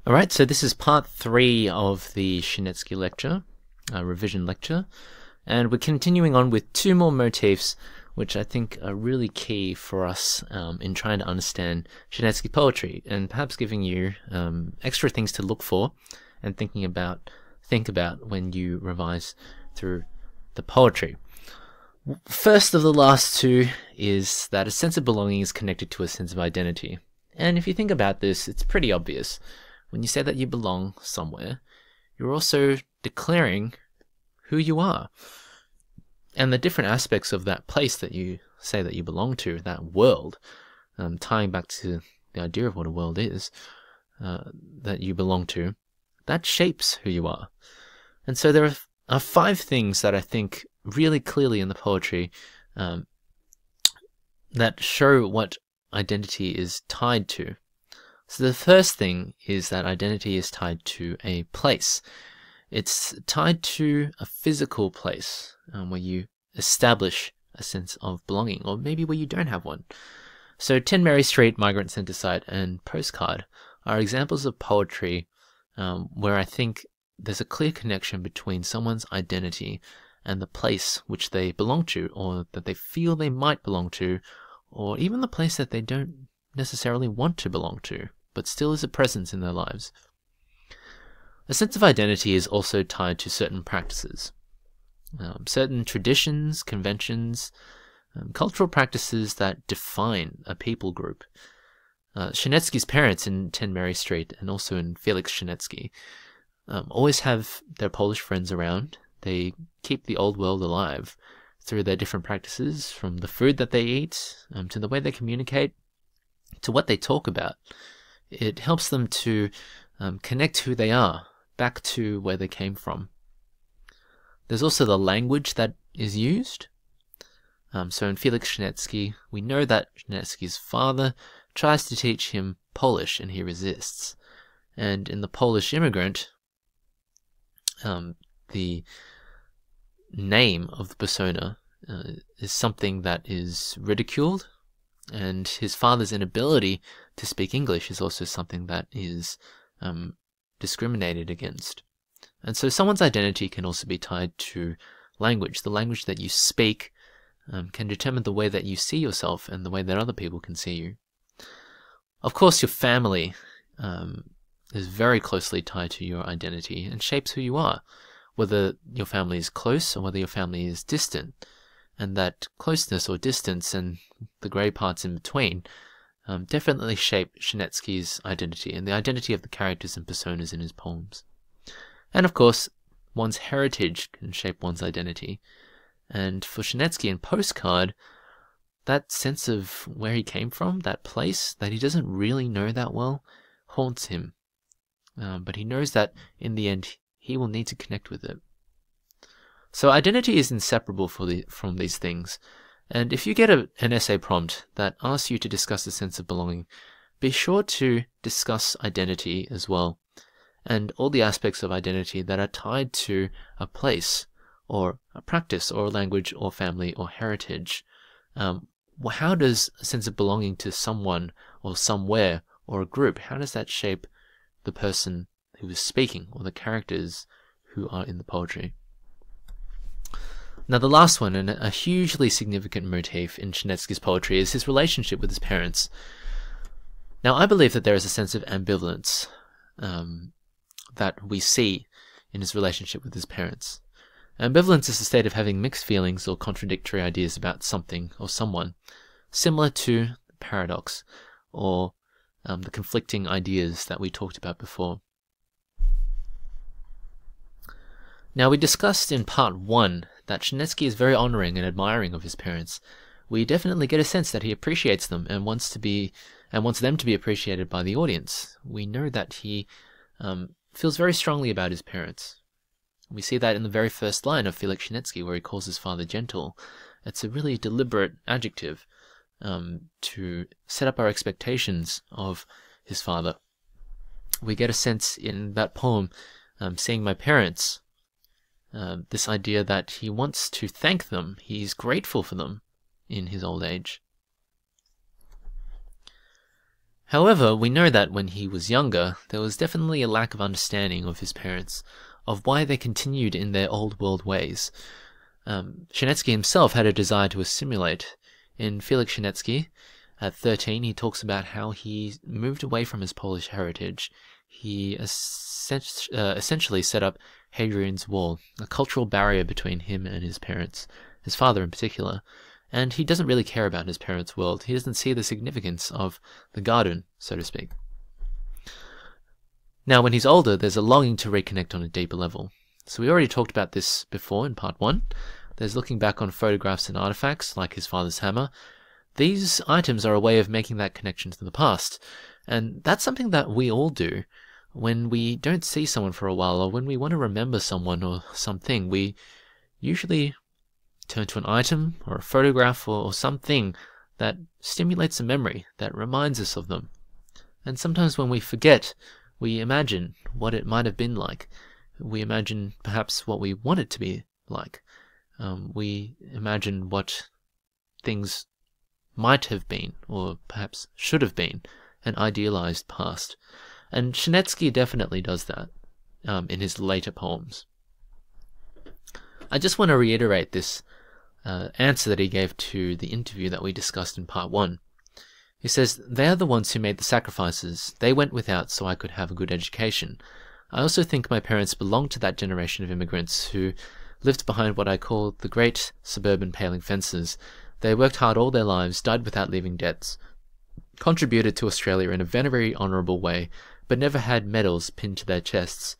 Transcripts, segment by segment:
Alright, so this is part 3 of the Skrzynecki lecture, revision lecture, and we're continuing on with 2 more motifs which I think are really key for us in trying to understand Skrzynecki poetry, and perhaps giving you extra things to look for and think about when you revise through the poetry. First of the last 2 is that a sense of belonging is connected to a sense of identity. And if you think about this, it's pretty obvious. When you say that you belong somewhere, you're also declaring who you are. And the different aspects of that place that you say that you belong to, that world, tying back to the idea of what a world is, that you belong to, that shapes who you are. And so there are 5 things that I think really clearly in the poetry that show what identity is tied to. So the first thing is that identity is tied to a place. It's tied to a physical place where you establish a sense of belonging, or maybe where you don't have one. So 10 Mary Street, Migrant Centre Site, and Postcard are examples of poetry where I think there's a clear connection between someone's identity and the place which they belong to, or that they feel they might belong to, or even the place that they don't necessarily want to belong to, but still is a presence in their lives. A sense of identity is also tied to certain practices, certain traditions, conventions, cultural practices that define a people group. Skrzynecki's parents in 10 Mary Street, and also in Felix Skrzynecki, always have their Polish friends around. They keep the old world alive through their different practices, from the food that they eat, to the way they communicate, to what they talk about. It helps them to connect who they are back to where they came from. There's also the language that is used. So in Felix Skrzynecki, we know that Skrzynecki's father tries to teach him Polish and he resists. And in The Polish Immigrant, the name of the persona is something that is ridiculed, and his father's inability to speak English is also something that is discriminated against. And so someone's identity can also be tied to language. The language that you speak can determine the way that you see yourself and the way that other people can see you. Of course, your family is very closely tied to your identity and shapes who you are, whether your family is close or whether your family is distant. And that closeness or distance and the grey parts in between definitely shape Skrzynecki's identity and the identity of the characters and personas in his poems. And of course, one's heritage can shape one's identity. And for Skrzynecki in Postcard, that sense of where he came from, that place that he doesn't really know that well, haunts him. But he knows that in the end, he will need to connect with it. So identity is inseparable from these things. And if you get an essay prompt that asks you to discuss a sense of belonging, be sure to discuss identity as well, and all the aspects of identity that are tied to a place, or a practice, or a language, or family, or heritage. How does a sense of belonging to someone, or somewhere, or a group, how does that shape the person who is speaking, or the characters who are in the poetry? Now the last one, and a hugely significant motif in Skrzynecki's poetry, is his relationship with his parents. Now I believe that there is a sense of ambivalence that we see in his relationship with his parents. Ambivalence is a state of having mixed feelings or contradictory ideas about something or someone, similar to paradox, or the conflicting ideas that we talked about before. Now we discussed in part 1 that Skrzynecki is very honouring and admiring of his parents. We definitely get a sense that he appreciates them and wants them to be appreciated by the audience. We know that he feels very strongly about his parents. We see that in the very first line of Felix Skrzynecki, where he calls his father gentle. It's a really deliberate adjective to set up our expectations of his father. We get a sense in that poem, seeing my parents, this idea that he wants to thank them, he's grateful for them in his old age. However, we know that when he was younger, there was definitely a lack of understanding of his parents, of why they continued in their old world ways. Skrzynecki himself had a desire to assimilate. In Felix Skrzynecki, at 13, he talks about how he moved away from his Polish heritage. He essentially set up Hadrian's Wall, a cultural barrier between him and his parents, his father in particular. And he doesn't really care about his parents' world. He doesn't see the significance of the garden, so to speak. Now, when he's older, there's a longing to reconnect on a deeper level. So we already talked about this before in part 1. There's looking back on photographs and artifacts, like his father's hammer. These items are a way of making that connection to the past. And that's something that we all do. When we don't see someone for a while, or when we want to remember someone or something, we usually turn to an item or a photograph or something that stimulates a memory, that reminds us of them. And sometimes when we forget, we imagine what it might have been like. We imagine perhaps what we want it to be like. We imagine what things might have been, or perhaps should have been, an idealized past. And Skrzynecki definitely does that in his later poems. I just want to reiterate this answer that he gave to the interview that we discussed in part 1. He says, "They are the ones who made the sacrifices. They went without so I could have a good education. I also think my parents belonged to that generation of immigrants who lived behind what I call the great suburban paling fences. They worked hard all their lives, died without leaving debts, contributed to Australia in a very honourable way, but never had medals pinned to their chests."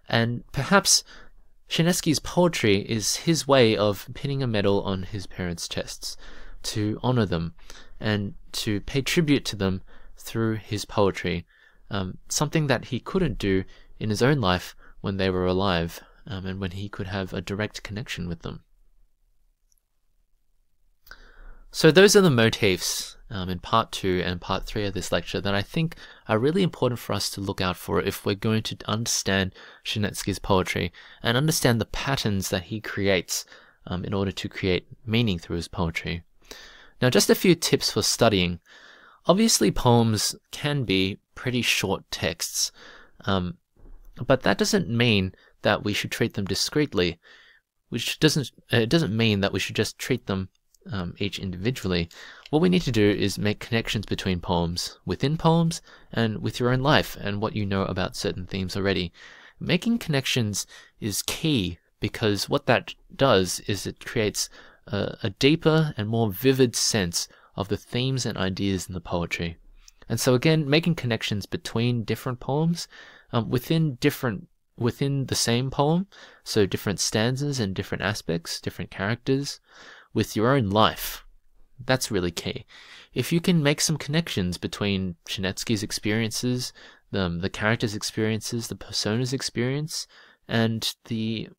And perhaps Skrzynecki's poetry is his way of pinning a medal on his parents' chests, to honour them, and to pay tribute to them through his poetry, something that he couldn't do in his own life when they were alive, and when he could have a direct connection with them. So those are the motifs in part 2 and part 3 of this lecture that I think are really important for us to look out for if we're going to understand Skrzynecki's poetry and understand the patterns that he creates in order to create meaning through his poetry. Now, just a few tips for studying. Obviously, poems can be pretty short texts, but that doesn't mean that we should treat them discreetly. It doesn't mean that we should just treat them each individually. What we need to do is make connections between poems, within poems, and with your own life and what you know about certain themes already. Making connections is key, because what that does is it creates a deeper and more vivid sense of the themes and ideas in the poetry. And so again, making connections between different poems, within the same poem, so different stanzas and different aspects, different characters, with your own life. That's really key. If you can make some connections between Skrzynecki's experiences, the characters' experiences, the persona's experience, and the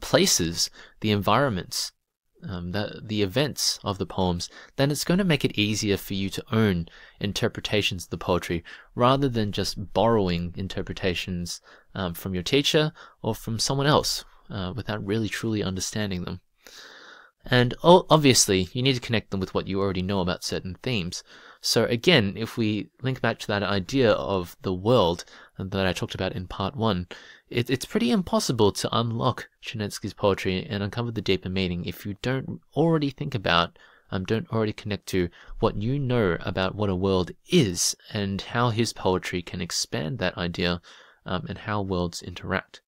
places, the environments, the events of the poems, then it's going to make it easier for you to own interpretations of the poetry, rather than just borrowing interpretations from your teacher or from someone else without really truly understanding them. And obviously, you need to connect them with what you already know about certain themes. So again, if we link back to that idea of the world that I talked about in part 1, it's pretty impossible to unlock Skrzynecki's poetry and uncover the deeper meaning if you don't already think about, don't already connect to what you know about what a world is and how his poetry can expand that idea, and how worlds interact.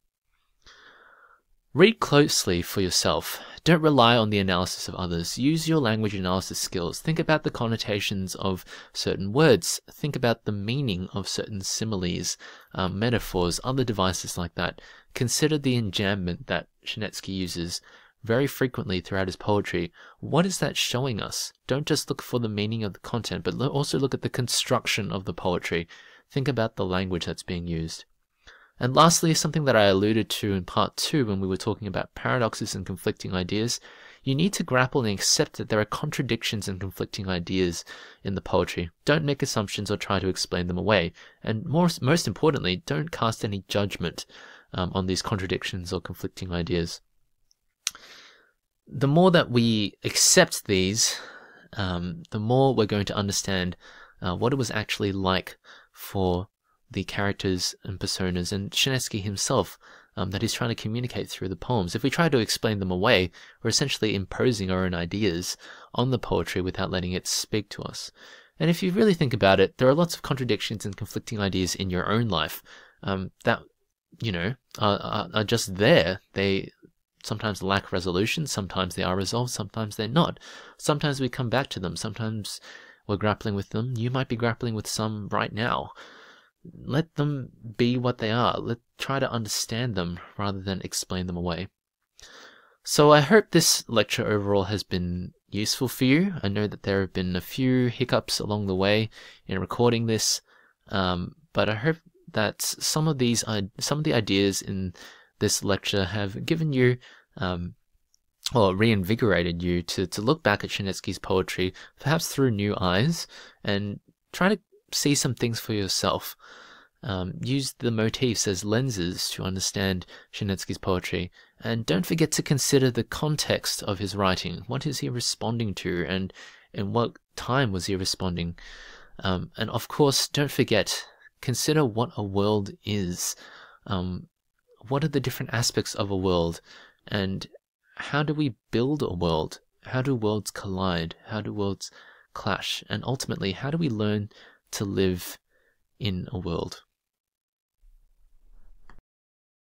Read closely for yourself. Don't rely on the analysis of others. Use your language analysis skills. Think about the connotations of certain words. Think about the meaning of certain similes, metaphors, other devices like that. Consider the enjambment that Skrzynecki uses very frequently throughout his poetry. What is that showing us? Don't just look for the meaning of the content, but also look at the construction of the poetry. Think about the language that's being used. And lastly, something that I alluded to in part 2 when we were talking about paradoxes and conflicting ideas, you need to grapple and accept that there are contradictions and conflicting ideas in the poetry. Don't make assumptions or try to explain them away. And most importantly, don't cast any judgment on these contradictions or conflicting ideas. The more that we accept these, the more we're going to understand what it was actually like for the characters and personas, and Skrzynecki himself, that he's trying to communicate through the poems. If we try to explain them away, we're essentially imposing our own ideas on the poetry without letting it speak to us. And if you really think about it, there are lots of contradictions and conflicting ideas in your own life that, are just there. They sometimes lack resolution, sometimes they are resolved, sometimes they're not. Sometimes we come back to them, sometimes we're grappling with them. You might be grappling with some right now. Let them be what they are. Let's try to understand them rather than explain them away. So I hope this lecture overall has been useful for you. I know that there have been a few hiccups along the way in recording this, but I hope that some of the ideas in this lecture have given you, or reinvigorated you to look back at Skrzynecki's poetry, perhaps through new eyes, and try to see some things for yourself. Use the motifs as lenses to understand Skrzynecki's poetry, and don't forget to consider the context of his writing. What is he responding to, and in what time was he responding? And of course, don't forget, consider what a world is. What are the different aspects of a world, and how do we build a world? How do worlds collide? How do worlds clash? And ultimately, how do we learn to live in a world?